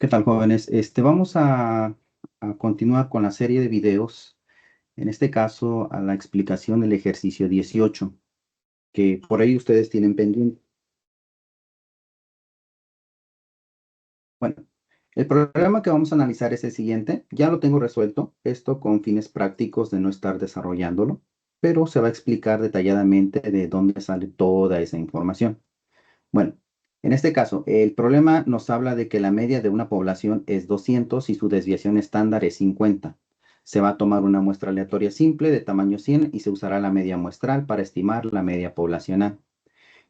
¿Qué tal, jóvenes? Vamos a continuar con la serie de videos, en este caso a la explicación del ejercicio 18, que por ahí ustedes tienen pendiente. Bueno, el problema que vamos a analizar es el siguiente. Ya lo tengo resuelto, esto con fines prácticos de no estar desarrollándolo, pero se va a explicar detalladamente de dónde sale toda esa información. Bueno, en este caso, el problema nos habla de que la media de una población es 200 y su desviación estándar es 50. Se va a tomar una muestra aleatoria simple de tamaño 100 y se usará la media muestral para estimar la media poblacional.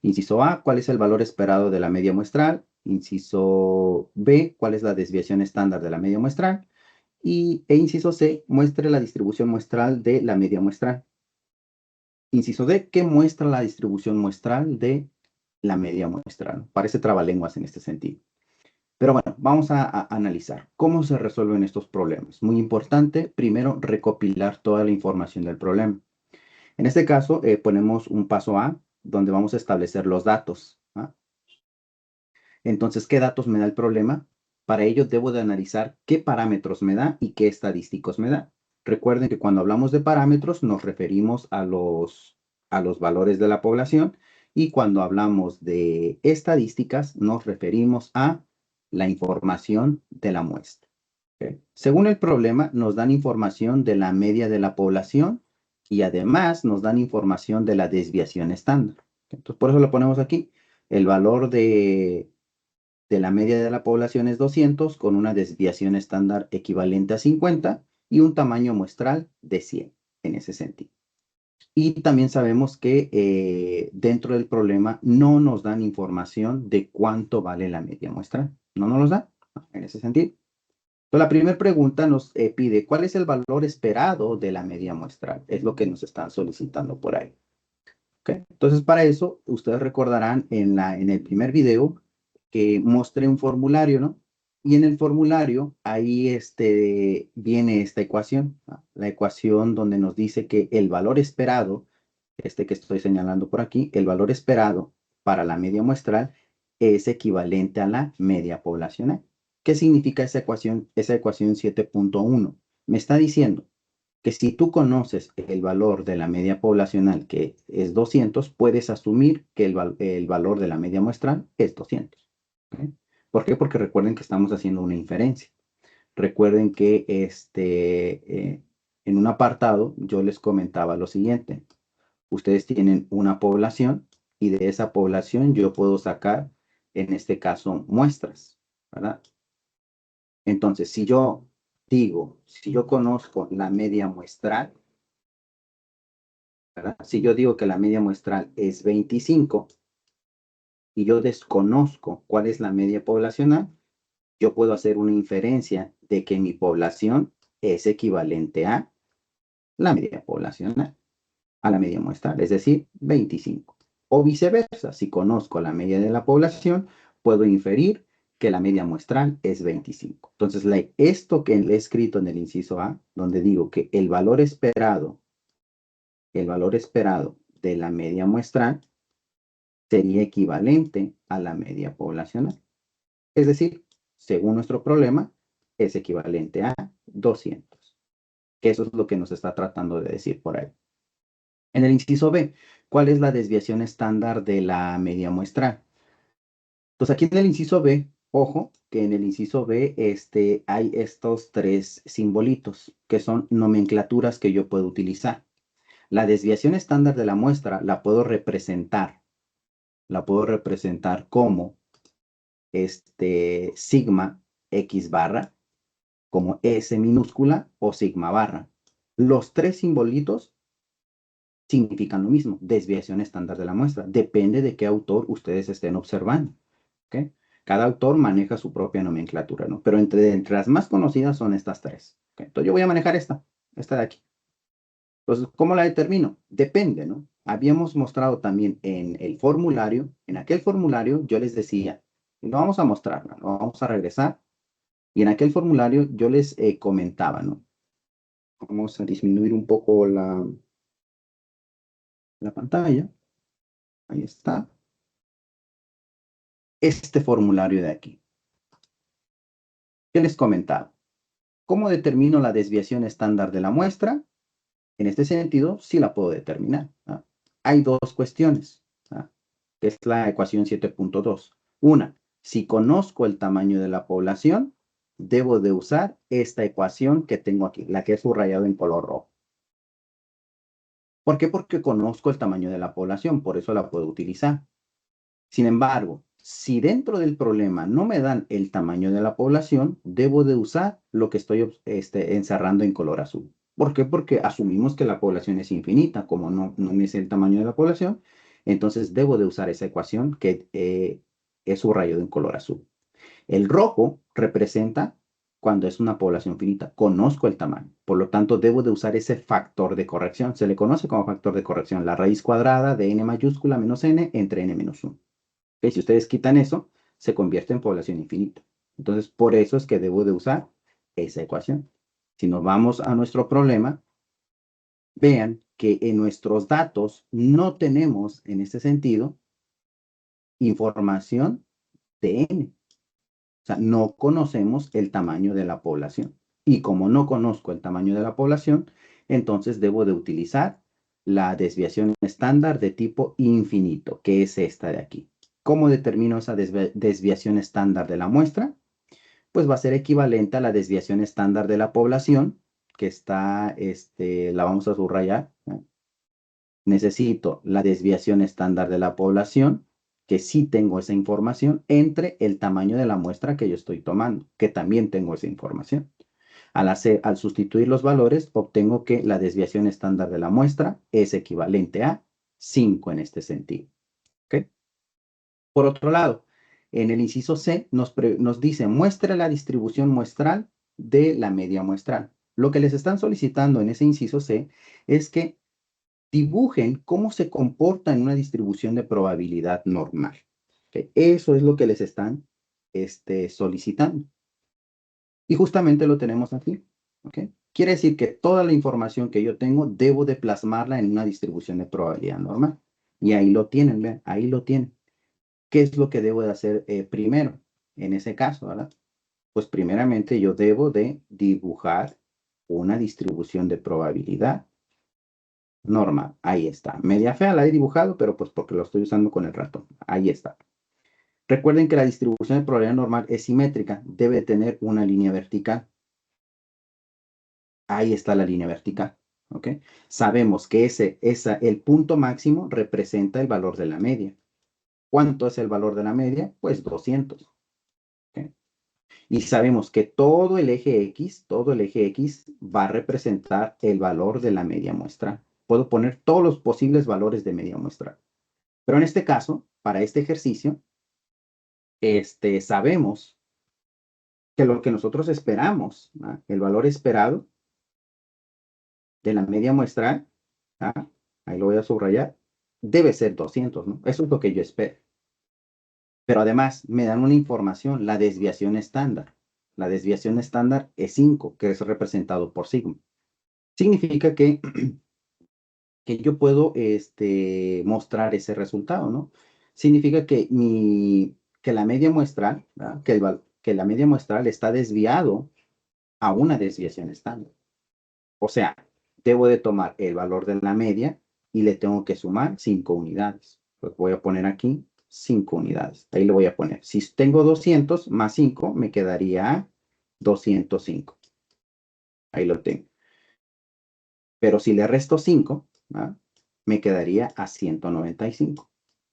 Inciso A, ¿cuál es el valor esperado de la media muestral? Inciso B, ¿cuál es la desviación estándar de la media muestral? E inciso C, muestre la distribución muestral de la media muestral. Inciso D, ¿qué muestra la distribución muestral de la media muestral? Parece trabalenguas en este sentido. Pero bueno, vamos a analizar cómo se resuelven estos problemas. Muy importante, primero, recopilar toda la información del problema. En este caso, ponemos un paso A, donde vamos a establecer los datos. ¿Ah? Entonces, ¿qué datos me da el problema? Para ello, debo de analizar qué parámetros me da y qué estadísticos me da. Recuerden que cuando hablamos de parámetros nos referimos a los valores de la población y cuando hablamos de estadísticas nos referimos a la información de la muestra. ¿Ok? Según el problema, nos dan información de la media de la población y además nos dan información de la desviación estándar. Entonces, por eso lo ponemos aquí. El valor de la media de la población es 200 con una desviación estándar equivalente a 50 y un tamaño muestral de 100 en ese sentido. Y también sabemos que dentro del problema no nos dan información de cuánto vale la media muestral. No nos los da en ese sentido. Entonces, la primera pregunta nos pide cuál es el valor esperado de la media muestral. Es lo que nos están solicitando por ahí. ¿Okay? Entonces, para eso, ustedes recordarán en el primer video que mostré un formulario, ¿no? Y en el formulario, ahí viene esta ecuación, ¿no? La ecuación donde nos dice que el valor esperado, que estoy señalando por aquí, el valor esperado para la media muestral es equivalente a la media poblacional. ¿Qué significa esa ecuación? Esa ecuación 7.1 me está diciendo que si tú conoces el valor de la media poblacional, que es 200, puedes asumir que el valor de la media muestral es 200. ¿Ok? ¿Por qué? Porque recuerden que estamos haciendo una inferencia. Recuerden que en un apartado yo les comentaba lo siguiente. Ustedes tienen una población y de esa población yo puedo sacar, en este caso, muestras, ¿verdad? Entonces, si yo conozco la media muestral, ¿verdad? Si yo digo que la media muestral es 25 y yo desconozco cuál es la media poblacional, yo puedo hacer una inferencia de que mi población es equivalente a la media poblacional, a la media muestral, es decir, 25. O viceversa, si conozco la media de la población, puedo inferir que la media muestral es 25. Entonces, esto que he escrito en el inciso A, donde digo que el valor esperado de la media muestral sería equivalente a la media poblacional. Es decir, según nuestro problema, es equivalente a 200, que eso es lo que nos está tratando de decir por ahí. En el inciso B, ¿cuál es la desviación estándar de la media muestral? Entonces, aquí en el inciso B, ojo, que en el inciso B hay estos tres simbolitos, que son nomenclaturas que yo puedo utilizar. La desviación estándar de la muestra la puedo representar como sigma X barra, como S minúscula o sigma barra. Los tres simbolitos significan lo mismo, desviación estándar de la muestra. Depende de qué autor ustedes estén observando. ¿Okay? Cada autor maneja su propia nomenclatura, ¿no? Pero entre las más conocidas son estas tres. ¿Okay? Entonces yo voy a manejar esta de aquí. Entonces, ¿cómo la determino? Depende, ¿no? Habíamos mostrado también en el formulario, en aquel formulario yo les decía, lo vamos a mostrar, ¿no? Lo vamos a regresar. Y en aquel formulario yo les comentaba, ¿no? Vamos a disminuir un poco la pantalla. Ahí está. Este formulario de aquí. ¿Qué les comentaba? ¿Cómo determino la desviación estándar de la muestra? En este sentido, sí la puedo determinar. Hay dos cuestiones, que es la ecuación 7.2. Una, si conozco el tamaño de la población, debo de usar esta ecuación que tengo aquí, la que he subrayado en color rojo. ¿Por qué? Porque conozco el tamaño de la población, por eso la puedo utilizar. Sin embargo, si dentro del problema no me dan el tamaño de la población, debo de usar lo que estoy encerrando en color azul. ¿Por qué? Porque asumimos que la población es infinita, como no me sé el tamaño de la población, entonces debo de usar esa ecuación que es subrayado en color azul. El rojo representa cuando es una población finita. Conozco el tamaño. Por lo tanto, debo de usar ese factor de corrección. Se le conoce como factor de corrección, la raíz cuadrada de n mayúscula menos n entre n menos 1. ¿Okay? Si ustedes quitan eso, se convierte en población infinita. Entonces, por eso es que debo de usar esa ecuación. Si nos vamos a nuestro problema, vean que en nuestros datos no tenemos, en este sentido, información de n. O sea, no conocemos el tamaño de la población. Y como no conozco el tamaño de la población, entonces debo de utilizar la desviación estándar de tipo infinito, que es esta de aquí. ¿Cómo determino esa desviación estándar de la muestra? Pues va a ser equivalente a la desviación estándar de la población, que está, la vamos a subrayar, ¿no? Necesito la desviación estándar de la población, que sí tengo esa información, entre el tamaño de la muestra que yo estoy tomando, que también tengo esa información. Al sustituir los valores, obtengo que la desviación estándar de la muestra es equivalente a 5 en este sentido. ¿Okay? Por otro lado, en el inciso C nos dice, muestre la distribución muestral de la media muestral. Lo que les están solicitando en ese inciso C es que dibujen cómo se comporta en una distribución de probabilidad normal. ¿Okay? Eso es lo que les están solicitando. Y justamente lo tenemos aquí. ¿Okay? Quiere decir que toda la información que yo tengo debo de plasmarla en una distribución de probabilidad normal. Y ahí lo tienen, vean, ahí lo tienen. ¿Qué es lo que debo de hacer primero? En ese caso, ¿verdad? Pues primeramente yo debo de dibujar una distribución de probabilidad normal. Ahí está. Media fea la he dibujado, pero pues porque lo estoy usando con el ratón. Ahí está. Recuerden que la distribución de probabilidad normal es simétrica. Debe tener una línea vertical. Ahí está la línea vertical. ¿Ok? Sabemos que el punto máximo representa el valor de la media. ¿Cuánto es el valor de la media? Pues 200. ¿Ok? Y sabemos que todo el eje X va a representar el valor de la media muestral. Puedo poner todos los posibles valores de media muestral. Pero en este caso, para este ejercicio, sabemos que lo que nosotros esperamos, ¿ah? El valor esperado de la media muestral, ¿ah? Ahí lo voy a subrayar, debe ser 200, ¿no? Eso es lo que yo espero. Pero además me dan una información, la desviación estándar. La desviación estándar es 5, que es representado por sigma. Significa que, que yo puedo mostrar ese resultado, ¿no? Significa que, que la media muestral, ¿verdad? Que la media muestral está desviado a una desviación estándar. O sea, debo de tomar el valor de la media y le tengo que sumar 5 unidades. Pues voy a poner aquí 5 unidades. Ahí lo voy a poner. Si tengo 200 más 5, me quedaría 205. Ahí lo tengo. Pero si le resto 5, ¿verdad? Me quedaría a 195.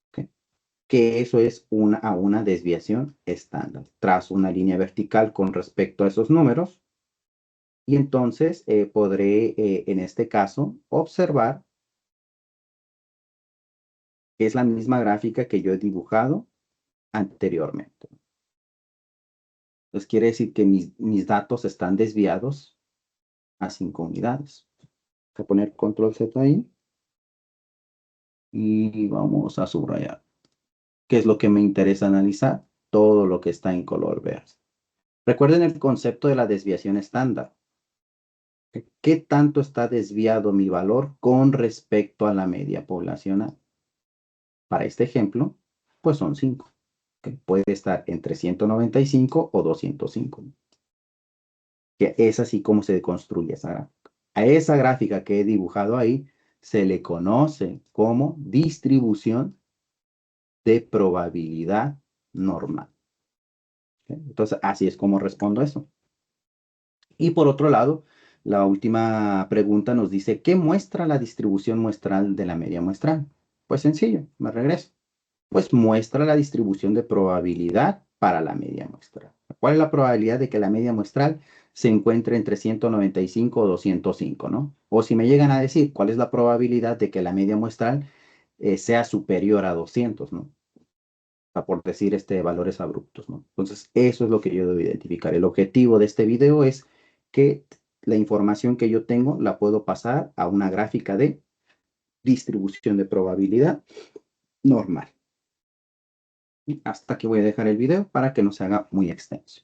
¿Okay? Que eso es una desviación estándar. Trazo una línea vertical con respecto a esos números. Y entonces podré, en este caso, observar que es la misma gráfica que yo he dibujado anteriormente. Entonces quiere decir que mis datos están desviados a 5 unidades. Voy a poner control Z ahí. Y vamos a subrayar. ¿Qué es lo que me interesa analizar? Todo lo que está en color verde. Recuerden el concepto de la desviación estándar. ¿Qué tanto está desviado mi valor con respecto a la media poblacional? Para este ejemplo, pues son 5. Que puede estar entre 195 o 205. que es así como se construye esa gráfica. A esa gráfica que he dibujado ahí se le conoce como distribución de probabilidad normal. ¿Ok? Entonces, así es como respondo eso. Y por otro lado, la última pregunta nos dice, ¿qué muestra la distribución muestral de la media muestral? Pues sencillo, me regreso. Pues muestra la distribución de probabilidad para la media muestral. ¿Cuál es la probabilidad de que la media muestral se encuentre entre 195 o 205, ¿no? O si me llegan a decir, ¿cuál es la probabilidad de que la media muestral sea superior a 200, ¿no? Por decir valores abruptos, ¿no? Entonces, eso es lo que yo debo identificar. El objetivo de este video es que la información que yo tengo la puedo pasar a una gráfica de distribución de probabilidad normal. Y hasta aquí voy a dejar el video para que no se haga muy extenso.